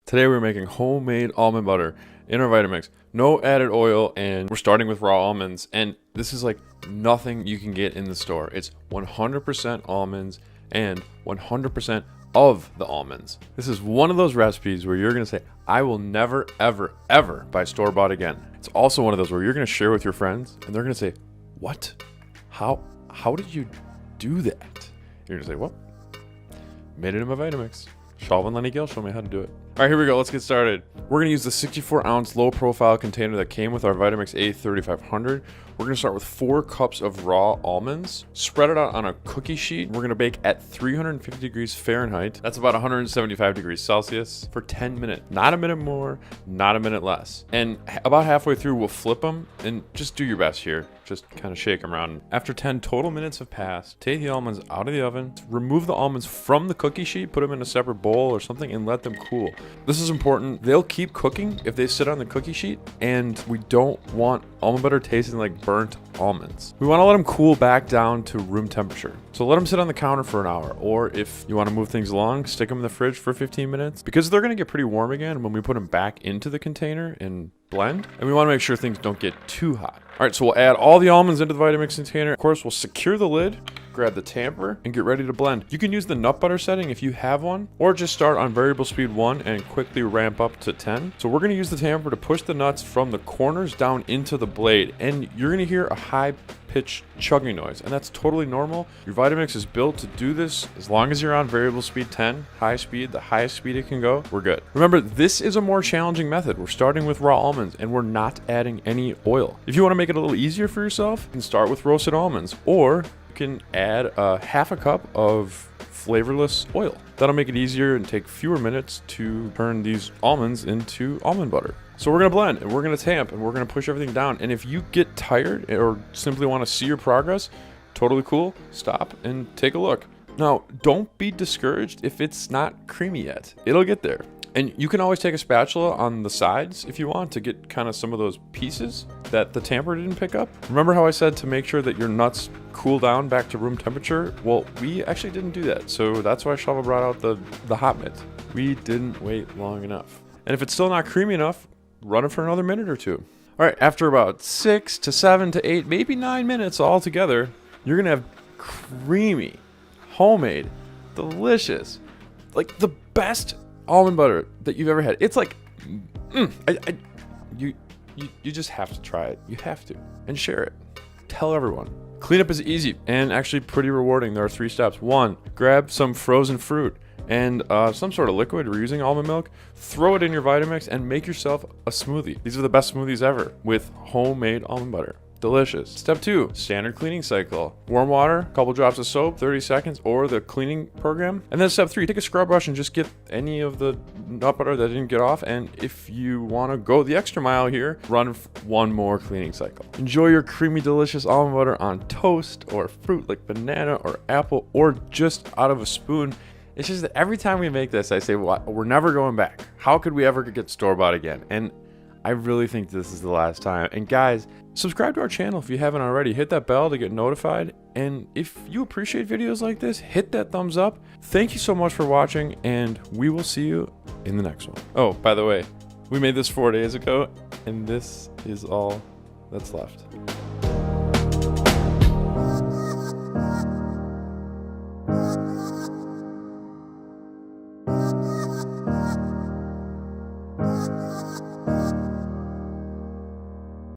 Today we're making homemade almond butter in our Vitamix. No added oil, and we're starting with raw almonds. And this is like nothing you can get in the store. It's 100% almonds and 100% of the almonds. This is one of those recipes where you're gonna say, I will never, ever, ever buy store-bought again. It's also one of those where you're gonna share with your friends and they're gonna say, what? How did you do that? You're gonna say, well, made it in my Vitamix. Shalva and Lenny Gill showed me how to do it. All right, here we go. Let's get started. We're going to use the 64-ounce low-profile container that came with our Vitamix A3500. We're going to start with 4 cups of raw almonds. Spread it out on a cookie sheet. We're going to bake at 350 degrees Fahrenheit. That's about 175 degrees Celsius for 10 minutes. Not a minute more, not a minute less. And about halfway through, we'll flip them and just do your best here. Just kind of shake them around. After 10 total minutes have passed, take the almonds out of the oven, remove the almonds from the cookie sheet, put them in a separate bowl or something, and let them cool. This is important. They'll keep cooking if they sit on the cookie sheet, and we don't want almond butter tasting like burnt almonds. We want to let them cool back down to room temperature. So let them sit on the counter for an hour, or if you want to move things along, stick them in the fridge for 15 minutes because they're going to get pretty warm again when we put them back into the container and blend, and we want to make sure things don't get too hot. All right, so we'll add all the almonds into the Vitamix container. Of course, we'll secure the lid, grab the tamper, and get ready to blend. You can use the nut butter setting if you have one, or just start on variable speed 1 and quickly ramp up to 10. So we're going to use the tamper to push the nuts from the corners down into the blade, and you're going to hear a high-pitched chugging noise, and that's totally normal. Your Vitamix is built to do this. As long as you're on variable speed 10, high speed, the highest speed it can go, we're good. Remember, this is a more challenging method. We're starting with raw almonds, and we're not adding any oil. If you want to make it a little easier for yourself, you can start with roasted almonds, or you can add a half a cup of flavorless oil. That'll make it easier and take fewer minutes to turn these almonds into almond butter. So we're gonna blend and we're gonna tamp and we're gonna push everything down. And if you get tired or simply want to see your progress, totally cool, stop and take a look. Now, don't be discouraged if it's not creamy yet. It'll get there. And you can always take a spatula on the sides if you want to get kind of some of those pieces that the tamper didn't pick up. Remember how I said to make sure that your nuts cool down back to room temperature? Well, we actually didn't do that. So that's why Shalva brought out the hot mitt. We didn't wait long enough. And if it's still not creamy enough, run it for another minute or two. All right, after about 6 to 7 to 8, maybe 9 minutes all together, you're gonna have creamy, homemade, delicious, like the best almond butter that you've ever had. It's like, you just have to try it. You have to, and share it. Tell everyone. Cleanup is easy and actually pretty rewarding. There are 3 steps. 1, grab some frozen fruit and some sort of liquid. We're using almond milk. Throw it in your Vitamix and make yourself a smoothie. These are the best smoothies ever with homemade almond butter. Delicious. Step 2, standard cleaning cycle. Warm water, a couple drops of soap, 30 seconds, or the cleaning program. And then step 3, take a scrub brush and just get any of the nut butter that didn't get off. And if you want to go the extra mile here, run 1 more cleaning cycle. Enjoy your creamy, delicious almond butter on toast or fruit like banana or apple, or just out of a spoon. It's just that every time we make this, I say, well, we're never going back. How could we ever get store-bought again? And I really think this is the last time. And guys, subscribe to our channel if you haven't already. Hit that bell to get notified. And if you appreciate videos like this, hit that thumbs up. Thank you so much for watching, and we will see you in the next one. Oh, by the way, we made this 4 days ago, and this is all that's left.